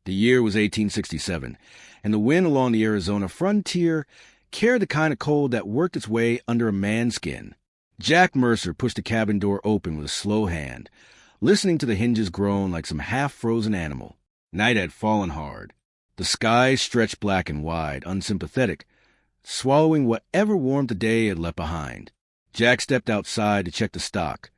The year was 1867, and the wind along the Arizona frontier carried the kind of cold that worked its way under a man's skin. Jack Mercer pushed the cabin door open with a slow hand, listening to the hinges groan like some half-frozen animal. Night had fallen hard. The sky stretched black and wide, unsympathetic, swallowing whatever warmth the day had left behind. Jack stepped outside to check the stock,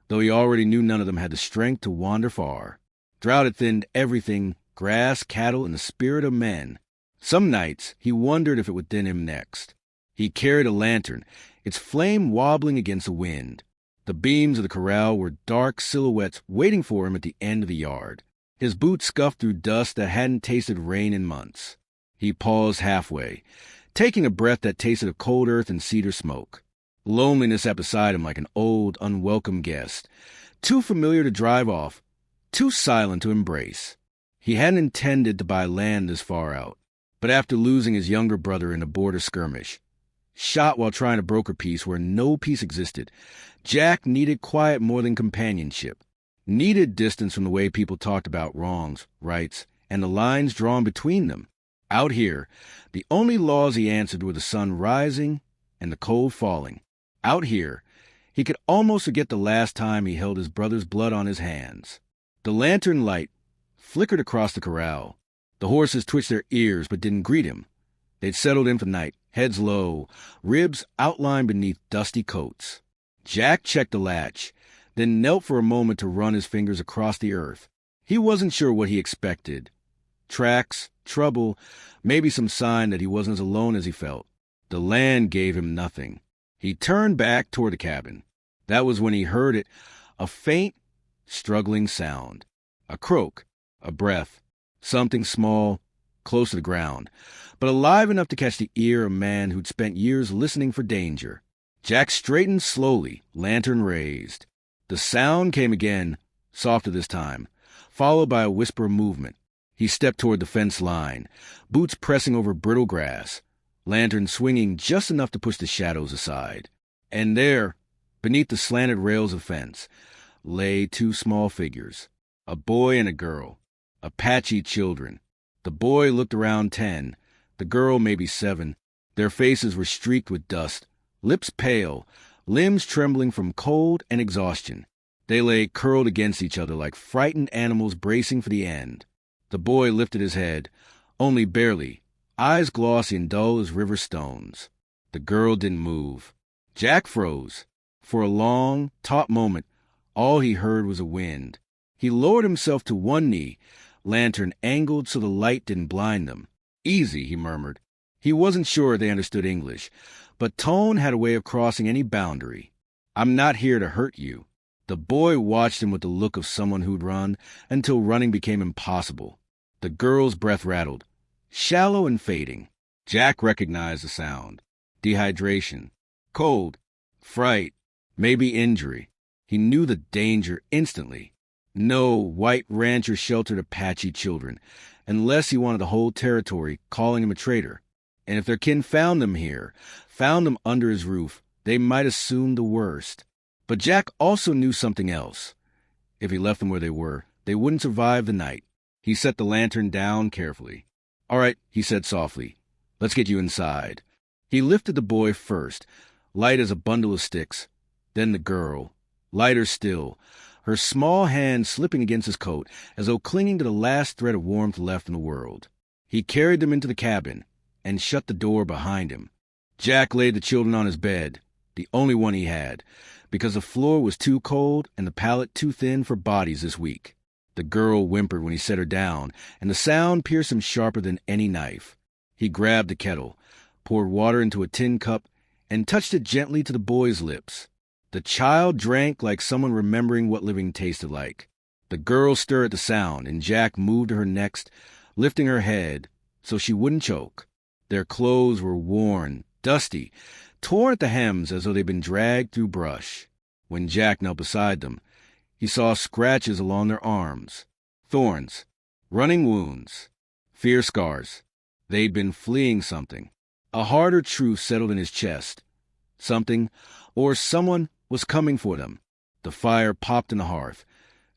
though he already knew none of them had the strength to wander far. Drought had thinned everything, grass, cattle, and the spirit of men. Some nights he wondered if it would thin him next. He carried a lantern, its flame wobbling against the wind. The beams of the corral were dark silhouettes waiting for him at the end of the yard. His boots scuffed through dust that hadn't tasted rain in months. He paused halfway, taking a breath that tasted of cold earth and cedar smoke. Loneliness sat beside him like an old, unwelcome guest, too familiar to drive off, too silent to embrace. He hadn't intended to buy land this far out, but after losing his younger brother in a border skirmish, shot while trying to broker peace where no peace existed, Jack needed quiet more than companionship, needed distance from the way people talked about wrongs, rights, and the lines drawn between them. Out here, the only laws he answered were the sun rising and the cold falling. Out here, he could almost forget the last time he held his brother's blood on his hands. The lantern light flickered across the corral. The horses twitched their ears but didn't greet him. They'd settled in for the night, heads low, ribs outlined beneath dusty coats. Jack checked the latch, then knelt for a moment to run his fingers across the earth. He wasn't sure what he expected. Tracks, trouble, maybe some sign that he wasn't as alone as he felt. The land gave him nothing. He turned back toward the cabin. That was when he heard it, a faint, struggling sound. A croak, a breath, something small, close to the ground, but alive enough to catch the ear of a man who'd spent years listening for danger. Jack straightened slowly, lantern raised. The sound came again, softer this time, followed by a whisper of movement. He stepped toward the fence line, boots pressing over brittle grass, lantern swinging just enough to push the shadows aside. And there, beneath the slanted rails of fence, lay two small figures, a boy and a girl, Apache children. The boy looked around 10, the girl maybe 7. Their faces were streaked with dust, lips pale, limbs trembling from cold and exhaustion. They lay curled against each other like frightened animals bracing for the end. The boy lifted his head, only barely, eyes glossy and dull as river stones. The girl didn't move. Jack froze. For a long, taut moment, all he heard was a wind. He lowered himself to one knee, lantern angled so the light didn't blind them. "Easy," he murmured. He wasn't sure they understood English, but tone had a way of crossing any boundary. "I'm not here to hurt you." The boy watched him with the look of someone who'd run until running became impossible. The girl's breath rattled, shallow and fading. Jack recognized the sound. Dehydration, cold, fright, maybe injury. He knew the danger instantly. No white rancher sheltered Apache children, unless he wanted the whole territory, calling him a traitor. And if their kin found them here, found them under his roof, they might assume the worst. But Jack also knew something else. If he left them where they were, they wouldn't survive the night. He set the lantern down carefully. "All right," he said softly. "Let's get you inside." He lifted the boy first, light as a bundle of sticks, then the girl, lighter still, her small hand slipping against his coat as though clinging to the last thread of warmth left in the world. He carried them into the cabin and shut the door behind him. Jack laid the children on his bed, the only one he had, because the floor was too cold and the pallet too thin for bodies this week. The girl whimpered when he set her down, and the sound pierced him sharper than any knife. He grabbed the kettle, poured water into a tin cup, and touched it gently to the boy's lips. The child drank like someone remembering what living tasted like. The girl stirred at the sound, and Jack moved to her next, lifting her head so she wouldn't choke. Their clothes were worn, dusty, torn at the hems as though they'd been dragged through brush. When Jack knelt beside them, he saw scratches along their arms, thorns, running wounds, fear scars. They'd been fleeing something. A harder truth settled in his chest. Something, or someone, was coming for them. The fire popped in the hearth,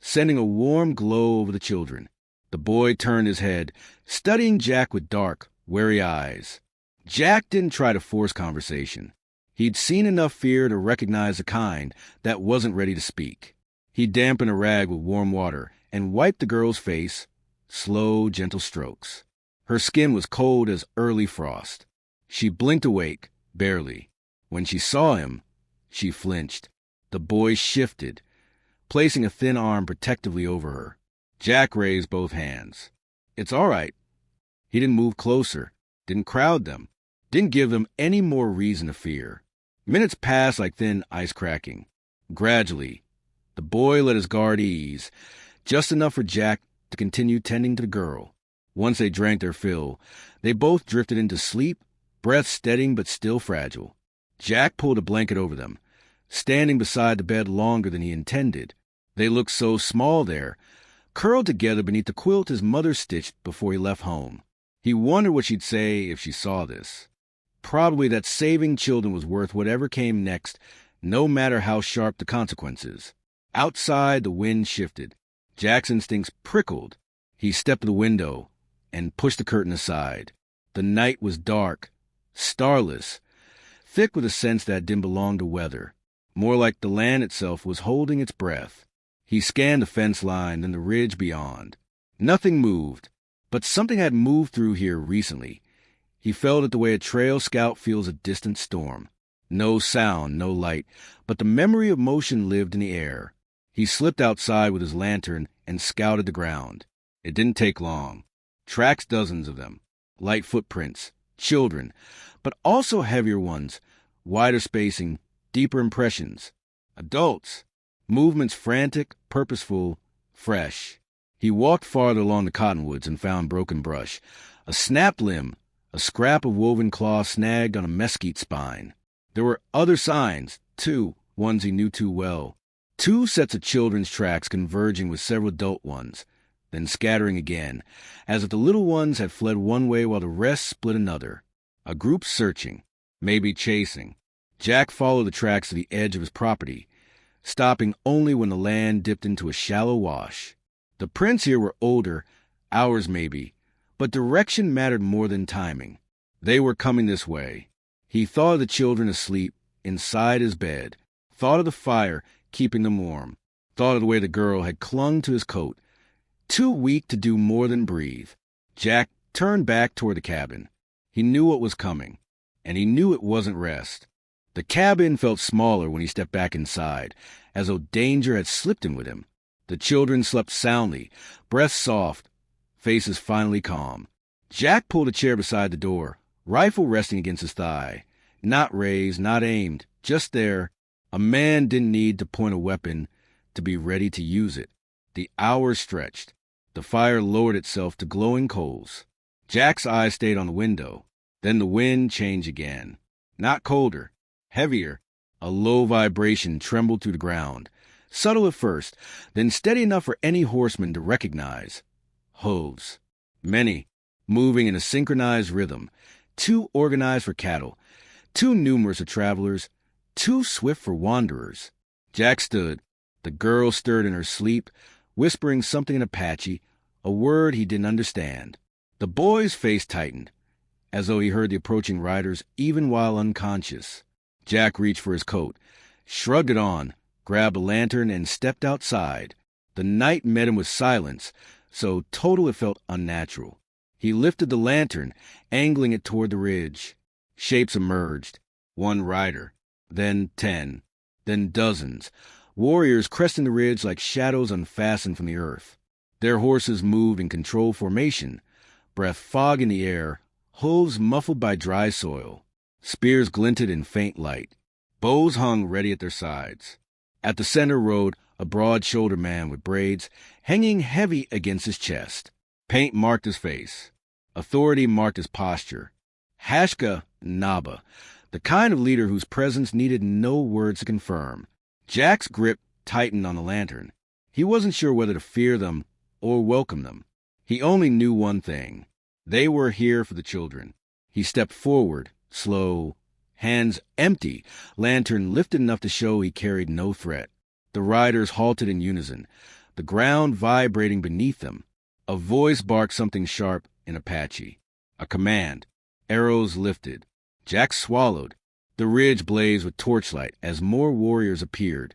sending a warm glow over the children. The boy turned his head, studying Jack with dark, wary eyes. Jack didn't try to force conversation. He'd seen enough fear to recognize the kind that wasn't ready to speak. He dampened a rag with warm water and wiped the girl's face, slow, gentle strokes. Her skin was cold as early frost. She blinked awake, barely. When she saw him, she flinched. The boy shifted, placing a thin arm protectively over her. Jack raised both hands. "It's all right." He didn't move closer, didn't crowd them, didn't give them any more reason to fear. Minutes passed like thin ice cracking. Gradually, the boy let his guard ease, just enough for Jack to continue tending to the girl. Once they drank their fill, they both drifted into sleep, breath steadying but still fragile. Jack pulled a blanket over them, standing beside the bed longer than he intended. They looked so small there, curled together beneath the quilt his mother stitched before he left home. He wondered what she'd say if she saw this. Probably that saving children was worth whatever came next, no matter how sharp the consequences. Outside, the wind shifted. Jack's instincts prickled. He stepped to the window and pushed the curtain aside. The night was dark, starless, thick with a sense that didn't belong to weather. More like the land itself was holding its breath. He scanned the fence line, then the ridge beyond. Nothing moved, but something had moved through here recently. He felt it the way a trail scout feels a distant storm. No sound, no light, but the memory of motion lived in the air. He slipped outside with his lantern and scouted the ground. It didn't take long. Tracks, dozens of them. Light footprints. Children, but also heavier ones. Wider spacing, deeper impressions. Adults. Movements frantic, purposeful, fresh. He walked farther along the cottonwoods and found broken brush. A snapped limb, a scrap of woven cloth snagged on a mesquite spine. There were other signs, too, ones he knew too well. 2 sets of children's tracks converging with several adult ones, then scattering again, as if the little ones had fled one way while the rest split another. A group searching, maybe chasing. Jack followed the tracks to the edge of his property, stopping only when the land dipped into a shallow wash. The prints here were older, hours maybe, but direction mattered more than timing. They were coming this way. He thought of the children asleep inside his bed, thought of the fire keeping them warm, thought of the way the girl had clung to his coat, too weak to do more than breathe. Jack turned back toward the cabin. He knew what was coming, and he knew it wasn't rest. The cabin felt smaller when he stepped back inside, as though danger had slipped in with him. The children slept soundly, breaths soft, faces finally calm. Jack pulled a chair beside the door, rifle resting against his thigh. Not raised, not aimed, just there. A man didn't need to point a weapon to be ready to use it. The hours stretched. The fire lowered itself to glowing coals. Jack's eyes stayed on the window. Then the wind changed again. Not colder, heavier. A low vibration trembled through the ground. Subtle at first, then steady enough for any horseman to recognize. Hooves. Many, moving in a synchronized rhythm. Too organized for cattle. Too numerous for travelers. Too swift for wanderers. Jack stood. The girl stirred in her sleep, whispering something in Apache, a word he didn't understand. The boy's face tightened, as though he heard the approaching riders even while unconscious. Jack reached for his coat, shrugged it on, grabbed a lantern, and stepped outside. The night met him with silence, so total it felt unnatural. He lifted the lantern, angling it toward the ridge. Shapes emerged. 1 rider, then 10, then dozens. Warriors cresting the ridge like shadows unfastened from the earth. Their horses moved in controlled formation, breath fog in the air, hooves muffled by dry soil. Spears glinted in faint light. Bows hung ready at their sides. At the center rode a broad-shouldered man with braids hanging heavy against his chest. Paint marked his face. Authority marked his posture. Hashka Naba, the kind of leader whose presence needed no words to confirm. Jack's grip tightened on the lantern. He wasn't sure whether to fear them or welcome them. He only knew one thing. They were here for the children. He stepped forward, slow, hands empty, lantern lifted enough to show he carried no threat. The riders halted in unison, the ground vibrating beneath them. A voice barked something sharp in Apache. A command. Arrows lifted. Jack swallowed. The ridge blazed with torchlight as more warriors appeared,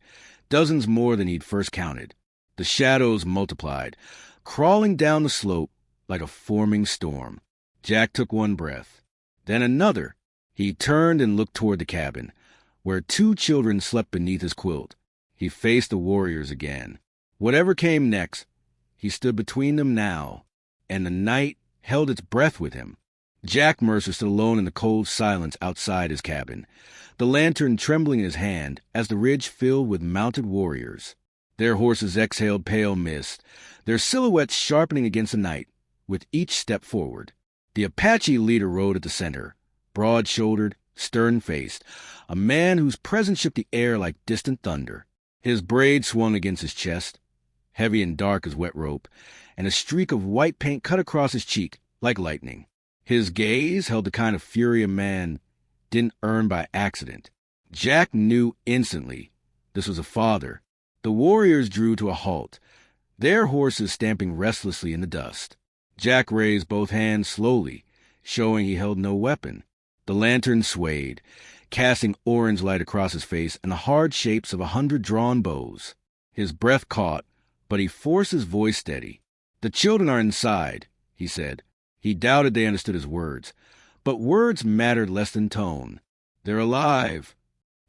dozens more than he'd first counted. The shadows multiplied, crawling down the slope like a forming storm. Jack took one breath. Then another. He turned and looked toward the cabin, where 2 children slept beneath his quilt. He faced the warriors again. Whatever came next, he stood between them now, and the night held its breath with him. Jack Mercer stood alone in the cold silence outside his cabin, the lantern trembling in his hand as the ridge filled with mounted warriors. Their horses exhaled pale mist, their silhouettes sharpening against the night with each step forward. The Apache leader rode at the center, broad-shouldered, stern-faced, a man whose presence shook the air like distant thunder. His braid swung against his chest, heavy and dark as wet rope, and a streak of white paint cut across his cheek like lightning. His gaze held the kind of fury a man didn't earn by accident. Jack knew instantly this was a father. The warriors drew to a halt, their horses stamping restlessly in the dust. Jack raised both hands slowly, showing he held no weapon. The lantern swayed, casting orange light across his face and the hard shapes of 100 drawn bows. His breath caught, but he forced his voice steady. "The children are inside," he said. He doubted they understood his words, but words mattered less than tone. "They're alive."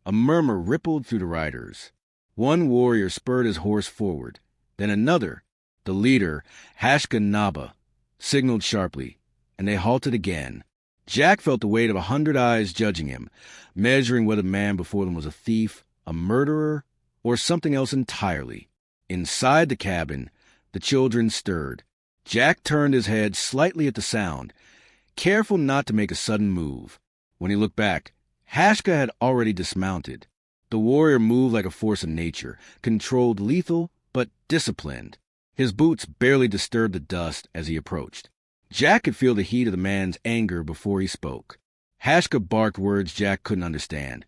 A murmur rippled through the riders. One warrior spurred his horse forward. Then another, the leader, Hashka Naba, signaled sharply, and they halted again. Jack felt the weight of 100 eyes judging him, measuring whether the man before them was a thief, a murderer, or something else entirely. Inside the cabin, the children stirred. Jack turned his head slightly at the sound, careful not to make a sudden move. When he looked back, Hashka had already dismounted. The warrior moved like a force of nature, controlled, lethal, but disciplined. His boots barely disturbed the dust as he approached. Jack could feel the heat of the man's anger before he spoke. Hashka barked words Jack couldn't understand,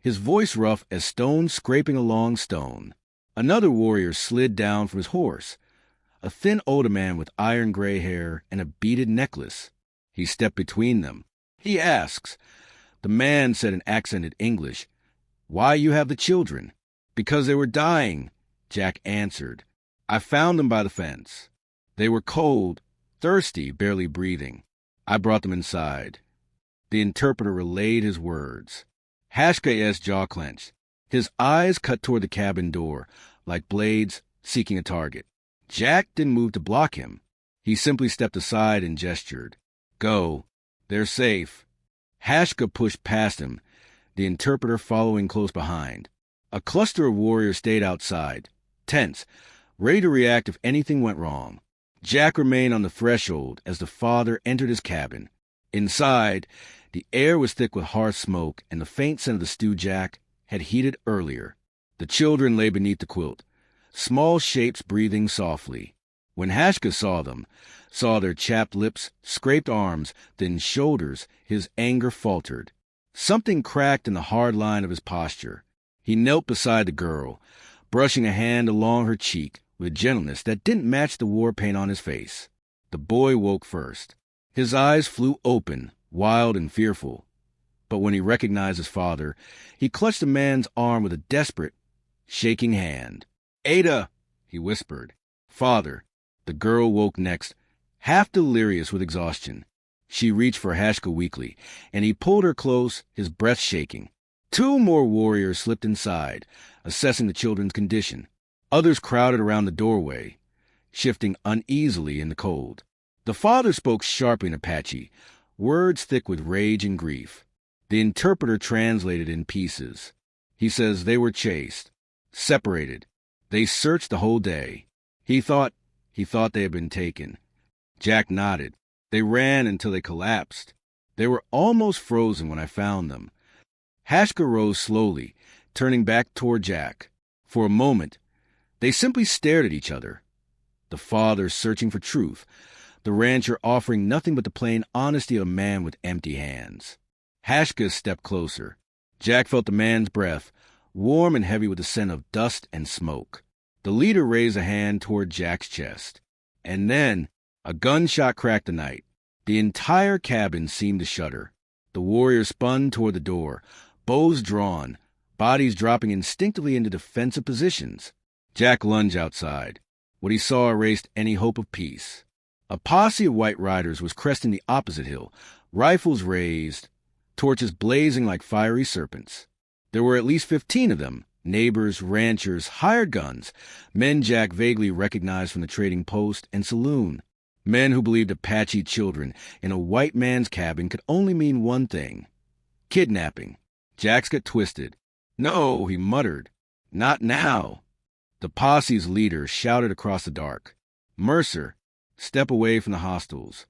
his voice rough as stone scraping along stone. Another warrior slid down from his horse, a thin older man with iron gray hair and a beaded necklace. He stepped between them. He asks. The man said in accented English, "Why you have the children?" "Because they were dying," Jack answered. "I found them by the fence. They were cold, thirsty, barely breathing. I brought them inside." The interpreter relayed his words. Hashka's jaw clenched. His eyes cut toward the cabin door, like blades seeking a target. Jack didn't move to block him. He simply stepped aside and gestured. "Go. They're safe." Hashka pushed past him, the interpreter following close behind. A cluster of warriors stayed outside, tense, ready to react if anything went wrong. Jack remained on the threshold as the father entered his cabin. Inside, the air was thick with hearth smoke and the faint scent of the stew Jack had heated earlier. The children lay beneath the quilt, small shapes breathing softly. When Hashka saw them, saw their chapped lips, scraped arms, thin shoulders, his anger faltered. Something cracked in the hard line of his posture. He knelt beside the girl, brushing a hand along her cheek with a gentleness that didn't match the war paint on his face. The boy woke first. His eyes flew open, wild and fearful. But when he recognized his father, he clutched the man's arm with a desperate, shaking hand. "Ada!" he whispered. "Father." The girl woke next, half delirious with exhaustion. She reached for Hashka weakly, and he pulled her close, his breath shaking. 2 more warriors slipped inside, assessing the children's condition. Others crowded around the doorway, shifting uneasily in the cold. The father spoke sharply in Apache, words thick with rage and grief. The interpreter translated in pieces. He says they were chased, separated. They searched the whole day. He thought they had been taken. Jack nodded. They ran until they collapsed. They were almost frozen when I found them. Hashka rose slowly, turning back toward Jack. For a moment, they simply stared at each other. The father searching for truth, the rancher offering nothing but the plain honesty of a man with empty hands. Hashka stepped closer. Jack felt the man's breath, warm and heavy with the scent of dust and smoke. The leader raised a hand toward Jack's chest. And then A gunshot cracked the night. The entire cabin seemed to shudder. The warriors spun toward the door, bows drawn, bodies dropping instinctively into defensive positions. Jack lunged outside. What he saw erased any hope of peace. A posse of white riders was cresting the opposite hill, rifles raised, torches blazing like fiery serpents. There were at least 15 of them, neighbors, ranchers, hired guns, men Jack vaguely recognized from the trading post and saloon. Men who believed Apache children in a white man's cabin could only mean one thing: kidnapping. Jack's got twisted. "No," he muttered. "Not now." The posse's leader shouted across the dark. "Mercer, step away from the hostiles."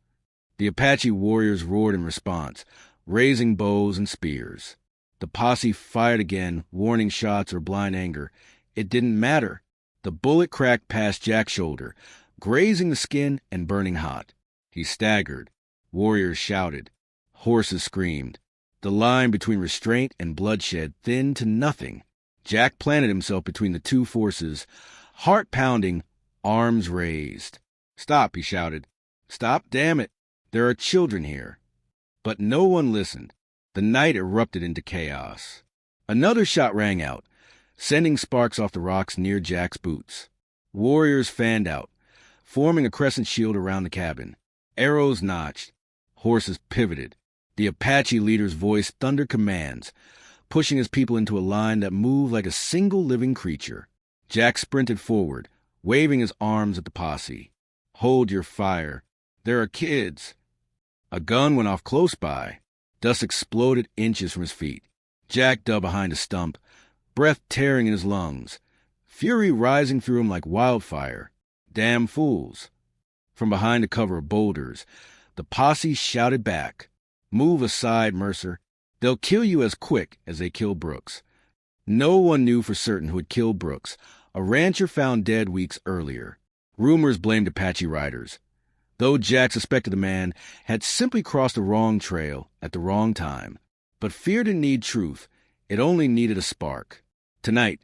The Apache warriors roared in response, raising bows and spears. The posse fired again, warning shots or blind anger. It didn't matter. The bullet cracked past Jack's shoulder, grazing the skin and burning hot. He staggered. Warriors shouted. Horses screamed. The line between restraint and bloodshed thinned to nothing. Jack planted himself between the two forces, heart pounding, arms raised. "Stop," he shouted. "Stop, damn it. There are children here." But no one listened. The night erupted into chaos. Another shot rang out, sending sparks off the rocks near Jack's boots. Warriors fanned out, forming a crescent shield around the cabin. Arrows notched. Horses pivoted. The Apache leader's voice thundered commands, pushing his people into a line that moved like a single living creature. Jack sprinted forward, waving his arms at the posse. "Hold your fire. There are kids." A gun went off close by. Dust exploded inches from his feet. Jack dug behind a stump, breath tearing in his lungs, fury rising through him like wildfire. "Damn fools." From behind a cover of boulders, the posse shouted back. "Move aside, Mercer. They'll kill you as quick as they killed Brooks." No one knew for certain who had killed Brooks, a rancher found dead weeks earlier. Rumors blamed Apache riders, though Jack suspected the man had simply crossed the wrong trail at the wrong time. But fear didn't need truth. It only needed a spark. Tonight,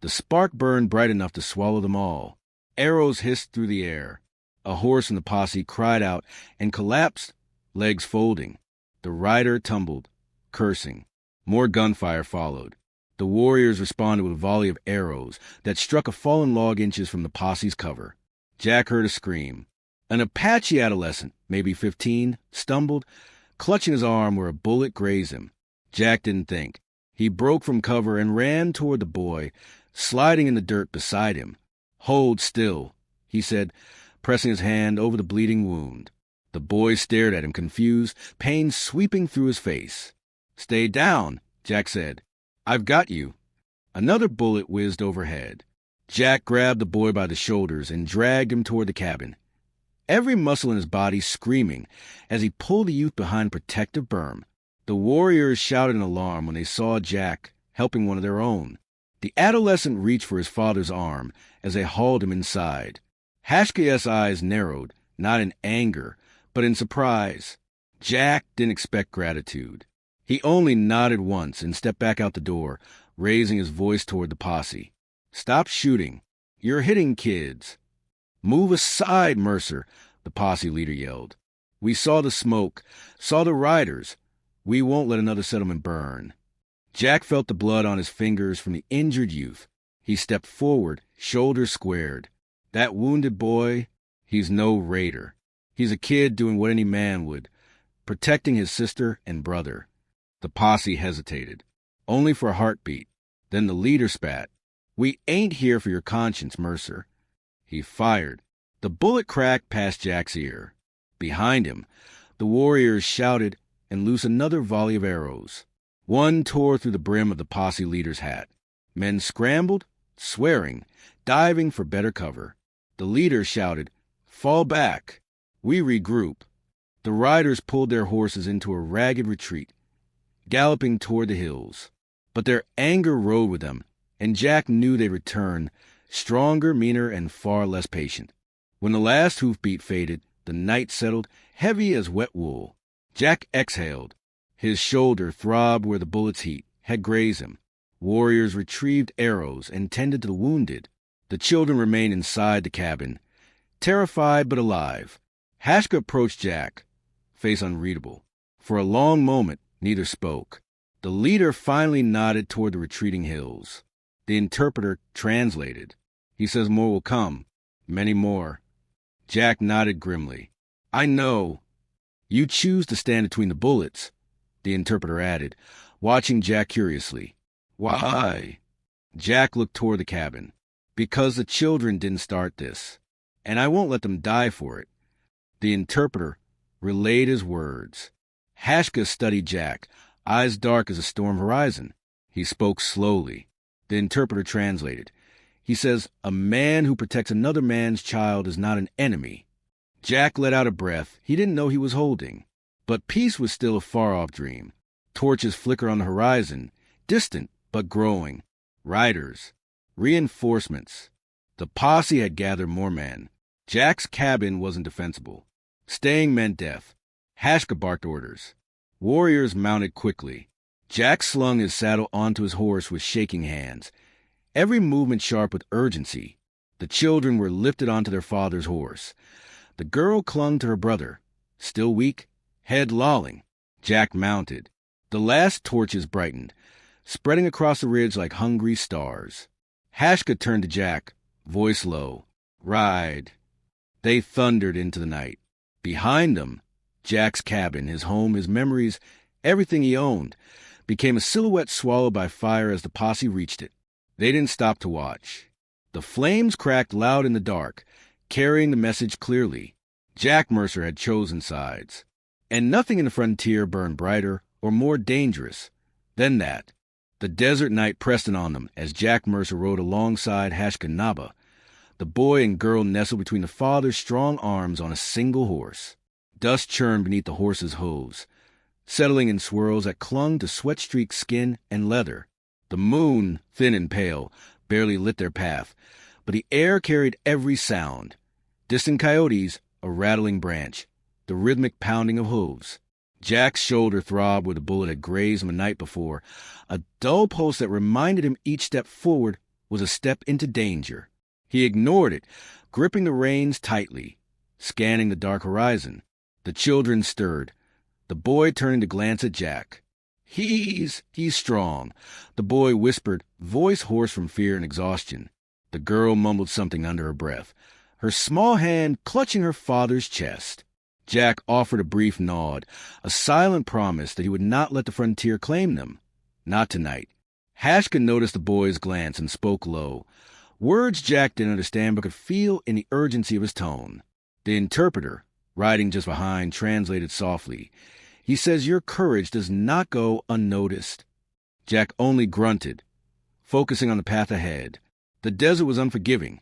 the spark burned bright enough to swallow them all. Arrows hissed through the air. A horse in the posse cried out and collapsed, legs folding. The rider tumbled, cursing. More gunfire followed. The warriors responded with a volley of arrows that struck a fallen log inches from the posse's cover. Jack heard a scream. An Apache adolescent, maybe 15, stumbled, clutching his arm where a bullet grazed him. Jack didn't think. He broke from cover and ran toward the boy, sliding in the dirt beside him. "Hold still," he said, pressing his hand over the bleeding wound. The boy stared at him, confused, pain sweeping through his face. "Stay down," Jack said. "I've got you." Another bullet whizzed overhead. Jack grabbed the boy by the shoulders and dragged him toward the cabin, every muscle in his body screaming as he pulled the youth behind protective berm. The warriors shouted in alarm when they saw Jack helping one of their own. The adolescent reached for his father's arm as they hauled him inside. Hashkay's eyes narrowed, not in anger, but in surprise. Jack didn't expect gratitude. He only nodded once and stepped back out the door, raising his voice toward the posse. "Stop shooting. You're hitting kids." "Move aside, Mercer," the posse leader yelled. "We saw the smoke, saw the riders. We won't let another settlement burn." Jack felt the blood on his fingers from the injured youth. He stepped forward, shoulders squared. "That wounded boy, he's no raider. He's a kid doing what any man would, protecting his sister and brother." The posse hesitated, only for a heartbeat. Then the leader spat. "We ain't here for your conscience, Mercer." He fired. The bullet cracked past Jack's ear. Behind him, the warriors shouted and loosed another volley of arrows. One tore through the brim of the posse leader's hat. Men scrambled, swearing, diving for better cover. The leader shouted, "Fall back." We regroup. The riders pulled their horses into a ragged retreat, galloping toward the hills. But their anger rode with them, and Jack knew they'd return, stronger, meaner, and far less patient. When the last hoofbeat faded, the night settled, heavy as wet wool. Jack exhaled. His shoulder throbbed where the bullet's heat had grazed him. Warriors retrieved arrows and tended to the wounded. The children remained inside the cabin, terrified but alive. Hashka approached Jack, face unreadable. For a long moment, neither spoke. The leader finally nodded toward the retreating hills. The interpreter translated. He says more will come. Many more. Jack nodded grimly. I know. You choose to stand between the bullets, the interpreter added, watching Jack curiously. Why? Jack looked toward the cabin. Because the children didn't start this, and I won't let them die for it. The interpreter relayed his words. Hashka studied Jack, eyes dark as a storm horizon. He spoke slowly. The interpreter translated. He says, a man who protects another man's child is not an enemy. Jack let out a breath he didn't know he was holding. But peace was still a far-off dream. Torches flicker on the horizon, distant but growing. Riders. Reinforcements. The posse had gathered more men. Jack's cabin wasn't defensible. Staying meant death. Hashka barked orders. Warriors mounted quickly. Jack slung his saddle onto his horse with shaking hands, every movement sharp with urgency. The children were lifted onto their father's horse. The girl clung to her brother, still weak, head lolling. Jack mounted. The last torches brightened, spreading across the ridge like hungry stars. Hashka turned to Jack, voice low. Ride. They thundered into the night. Behind them, Jack's cabin, his home, his memories, everything he owned, became a silhouette swallowed by fire as the posse reached it. They didn't stop to watch. The flames cracked loud in the dark, carrying the message clearly. Jack Mercer had chosen sides. And nothing in the frontier burned brighter or more dangerous than that. The desert night pressed in on them as Jack Mercer rode alongside Hashka Naba. The boy and girl nestled between the father's strong arms on a single horse. Dust churned beneath the horse's hooves, settling in swirls that clung to sweat-streaked skin and leather. The moon, thin and pale, barely lit their path, but the air carried every sound. Distant coyotes, a rattling branch, the rhythmic pounding of hooves. Jack's shoulder throbbed where the bullet had grazed him the night before, a dull pulse that reminded him each step forward was a step into danger. He ignored it, gripping the reins tightly, scanning the dark horizon. The children stirred, the boy turning to glance at Jack. He's strong, the boy whispered, voice hoarse from fear and exhaustion. The girl mumbled something under her breath, her small hand clutching her father's chest. Jack offered a brief nod, a silent promise that he would not let the frontier claim them. Not tonight. Hashka noticed the boy's glance and spoke low, words Jack didn't understand but could feel in the urgency of his tone. The interpreter, riding just behind, translated softly. He says your courage does not go unnoticed. Jack only grunted, focusing on the path ahead. The desert was unforgiving.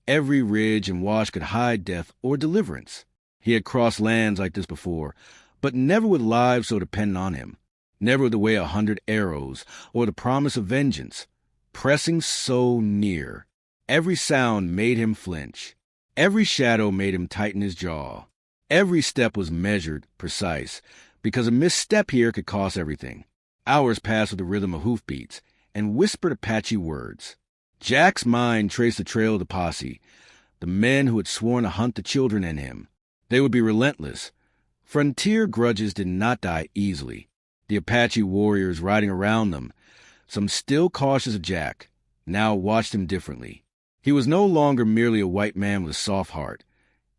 Every ridge and wash could hide death or deliverance. He had crossed lands like this before, but never with lives so dependent on him. Never with the weight of 100 arrows or the promise of vengeance. Pressing so near. Every sound made him flinch. Every shadow made him tighten his jaw. Every step was measured, precise, because a misstep here could cost everything. Hours passed with the rhythm of hoofbeats and whispered Apache words. Jack's mind traced the trail of the posse, the men who had sworn to hunt the children in him. They would be relentless. Frontier grudges did not die easily. The Apache warriors riding around them, some still cautious of Jack, now watched him differently. He was no longer merely a white man with a soft heart.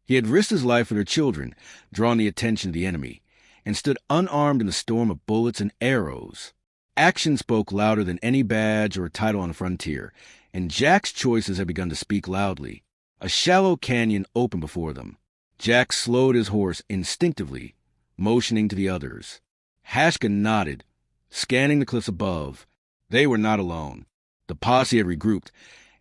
He had risked his life for their children, drawn the attention of the enemy, and stood unarmed in the storm of bullets and arrows. Action spoke louder than any badge or title on the frontier, and Jack's choices had begun to speak loudly. A shallow canyon opened before them. Jack slowed his horse instinctively, motioning to the others. Hashka nodded, scanning the cliffs above. They were not alone. The posse had regrouped,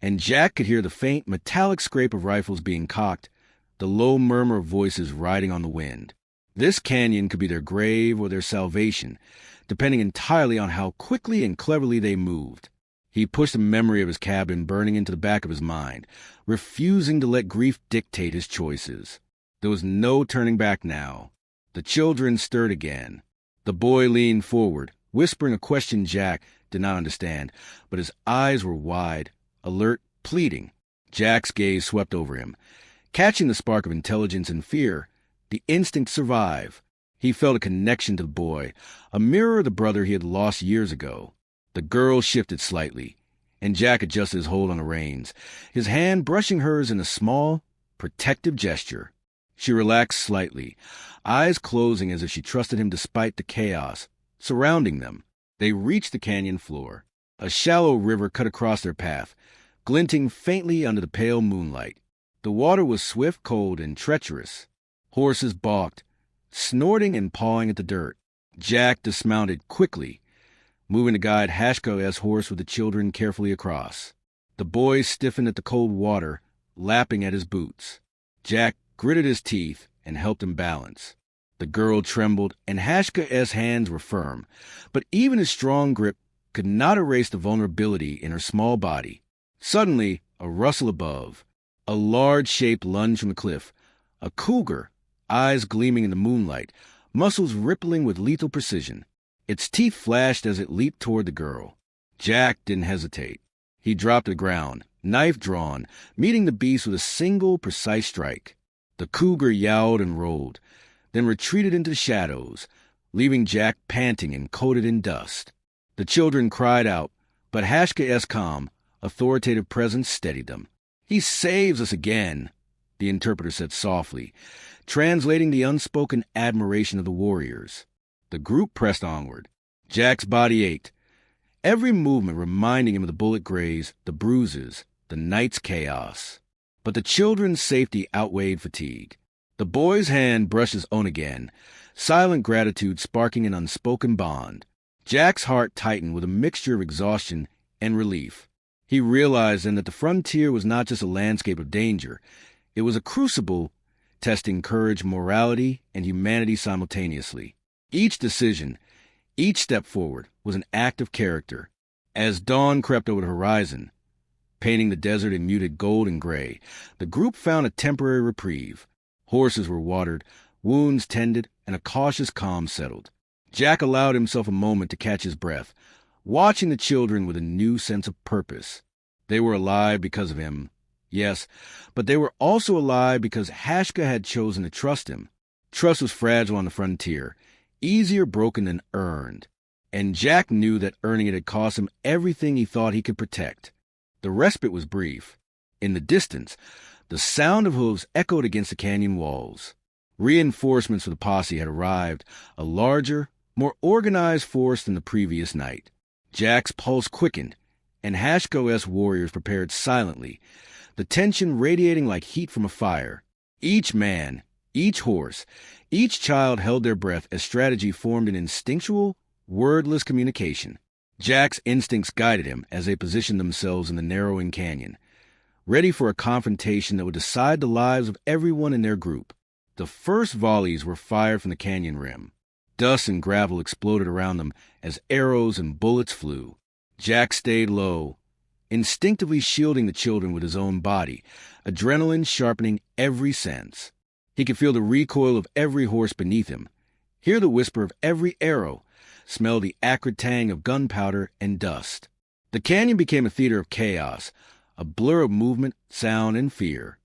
and Jack could hear the faint, metallic scrape of rifles being cocked, the low murmur of voices riding on the wind. This canyon could be their grave or their salvation, depending entirely on how quickly and cleverly they moved. He pushed the memory of his cabin burning into the back of his mind, refusing to let grief dictate his choices. There was no turning back now. The children stirred again. The boy leaned forward, whispering a question Jack did not understand, but his eyes were wide, alert, pleading. Jack's gaze swept over him, catching the spark of intelligence and fear the instinct to survive. He felt a connection to the boy, a mirror of the brother he had lost years ago. The girl shifted slightly, and Jack adjusted his hold on the reins, his hand brushing hers in a small, protective gesture. She relaxed slightly, eyes closing as if she trusted him despite the chaos surrounding them. They reached the canyon floor. A shallow river cut across their path, glinting faintly under the pale moonlight. The water was swift, cold, and treacherous. Horses balked, snorting and pawing at the dirt. Jack dismounted quickly, moving to guide Hashko's horse with the children carefully across. The boy stiffened at the cold water, lapping at his boots. Jack gritted his teeth and helped him balance. The girl trembled, and Hashko's hands were firm, but even his strong grip could not erase the vulnerability in her small body. Suddenly, a rustle above. A large shape lunged from the cliff. A cougar, eyes gleaming in the moonlight, muscles rippling with lethal precision. Its teeth flashed as it leaped toward the girl. Jack didn't hesitate. He dropped to the ground, knife drawn, meeting the beast with a single, precise strike. The cougar yowled and rolled, then retreated into the shadows, leaving Jack panting and coated in dust. The children cried out, but Hashko's calm, authoritative presence steadied them. "He saves us again," the interpreter said softly, translating the unspoken admiration of the warriors. The group pressed onward. Jack's body ached, every movement reminding him of the bullet graze, the bruises, the night's chaos. But the children's safety outweighed fatigue. The boy's hand brushed his own again, silent gratitude sparking an unspoken bond. Jack's heart tightened with a mixture of exhaustion and relief. He realized then that the frontier was not just a landscape of danger. It was a crucible testing courage, morality, and humanity simultaneously. Each decision, each step forward, was an act of character. As dawn crept over the horizon, painting the desert in muted gold and gray, the group found a temporary reprieve. Horses were watered, wounds tended, and a cautious calm settled. Jack allowed himself a moment to catch his breath, watching the children with a new sense of purpose. They were alive because of him, yes, but they were also alive because Hashko had chosen to trust him. Trust was fragile on the frontier, easier broken than earned, and Jack knew that earning it had cost him everything he thought he could protect. The respite was brief. In the distance, the sound of hooves echoed against the canyon walls. Reinforcements for the posse had arrived, a larger, more organized force than the previous night. Jack's pulse quickened, and Hashko's warriors prepared silently, the tension radiating like heat from a fire. Each man, each horse, each child held their breath as strategy formed an instinctual, wordless communication. Jack's instincts guided him as they positioned themselves in the narrowing canyon, ready for a confrontation that would decide the lives of everyone in their group. The first volleys were fired from the canyon rim. Dust and gravel exploded around them as arrows and bullets flew. Jack stayed low, instinctively shielding the children with his own body, adrenaline sharpening every sense. He could feel the recoil of every horse beneath him, hear the whisper of every arrow, smell the acrid tang of gunpowder and dust. The canyon became a theater of chaos, a blur of movement, sound, and fear.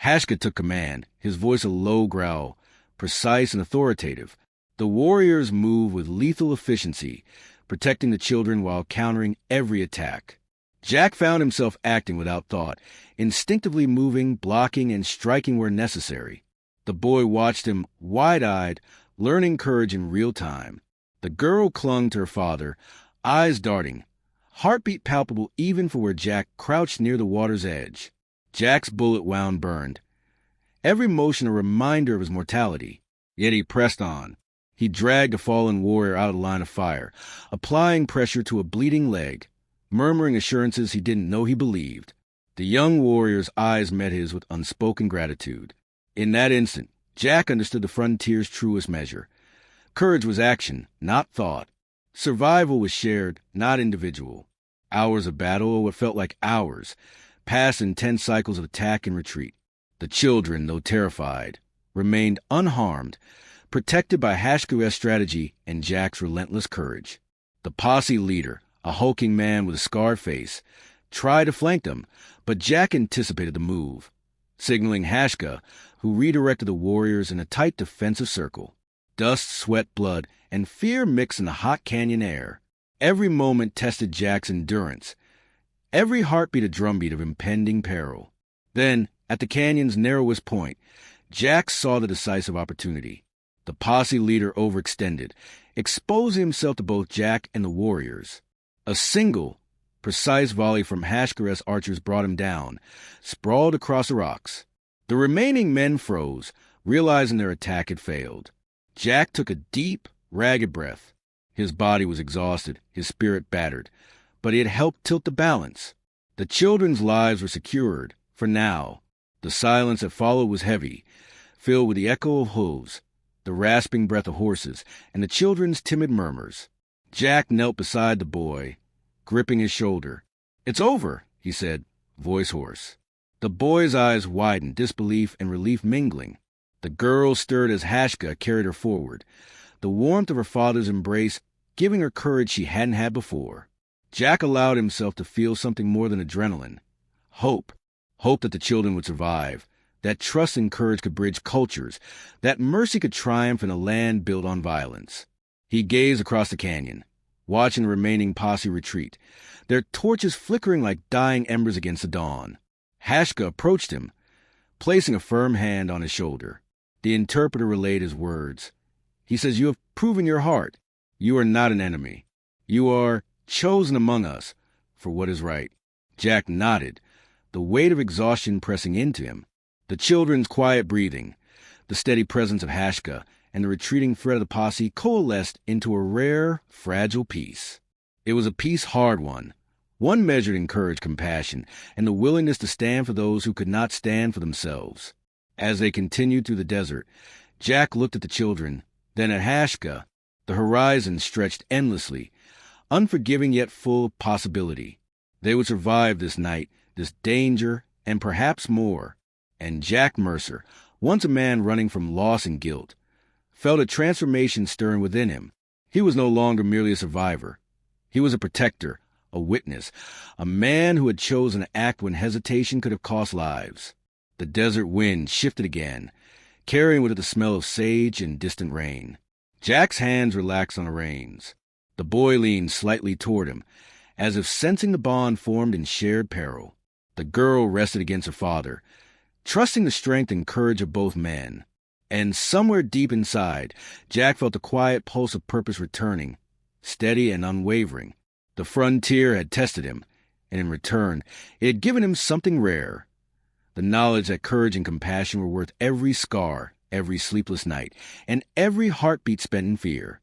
Hashko took command, his voice a low growl, precise and authoritative. The warriors moved with lethal efficiency, protecting the children while countering every attack. Jack found himself acting without thought, instinctively moving, blocking, and striking where necessary. The boy watched him, wide-eyed, learning courage in real time. The girl clung to her father, eyes darting, heartbeat palpable even for where Jack crouched near the water's edge. Jack's bullet wound burned, every motion a reminder of his mortality. Yet he pressed on. He dragged a fallen warrior out of the line of fire, applying pressure to a bleeding leg, murmuring assurances he didn't know he believed. The young warrior's eyes met his with unspoken gratitude. In that instant, Jack understood the frontier's truest measure. Courage was action, not thought. Survival was shared, not individual. Hours of battle, or what felt like hours, passed in 10 cycles of attack and retreat. The children, though terrified, remained unharmed, protected by Hashko's strategy and Jack's relentless courage. The posse leader, a hulking man with a scarred face, tried to flank them, but Jack anticipated the move. Signaling Hashko, who redirected the warriors in a tight defensive circle. Dust, sweat, blood, and fear mixed in the hot canyon air. Every moment tested Jack's endurance. Every heartbeat a drumbeat of impending peril. Then, at the canyon's narrowest point, Jack saw the decisive opportunity. The posse leader overextended, exposing himself to both Jack and the warriors. A single, precise volley from Hashkare's archers brought him down, sprawled across the rocks. The remaining men froze, realizing their attack had failed. Jack took a deep, ragged breath. His body was exhausted, his spirit battered, but he had helped tilt the balance. The children's lives were secured, for now. The silence that followed was heavy, filled with the echo of hooves, the rasping breath of horses, and the children's timid murmurs. Jack knelt beside the boy, gripping his shoulder. "It's over," he said, voice hoarse. The boy's eyes widened, disbelief and relief mingling. The girl stirred as Hashka carried her forward, the warmth of her father's embrace giving her courage she hadn't had before. Jack allowed himself to feel something more than adrenaline. Hope. Hope that the children would survive, that trust and courage could bridge cultures, that mercy could triumph in a land built on violence. He gazed across the canyon, watching the remaining posse retreat, their torches flickering like dying embers against the dawn. Hashka approached him, placing a firm hand on his shoulder. The interpreter relayed his words. He says, "You have proven your heart. You are not an enemy. You are chosen among us for what is right." Jack nodded, the weight of exhaustion pressing into him. The children's quiet breathing, the steady presence of Hashka, and the retreating thread of the posse coalesced into a rare, fragile peace. It was a peace hard won, one measured in courage, compassion, and the willingness to stand for those who could not stand for themselves. As they continued through the desert, Jack looked at the children, then at Hashka. The horizon stretched endlessly, unforgiving yet full of possibility. They would survive this night, this danger, and perhaps more. And Jack Mercer, once a man running from loss and guilt, felt a transformation stirring within him. He was no longer merely a survivor. He was a protector, a witness, a man who had chosen to act when hesitation could have cost lives. The desert wind shifted again, carrying with it the smell of sage and distant rain. Jack's hands relaxed on the reins. The boy leaned slightly toward him, as if sensing the bond formed in shared peril. The girl rested against her father, trusting the strength and courage of both men. And somewhere deep inside, Jack felt the quiet pulse of purpose returning, steady and unwavering. The frontier had tested him, and in return, it had given him something rare. The knowledge that courage and compassion were worth every scar, every sleepless night, and every heartbeat spent in fear.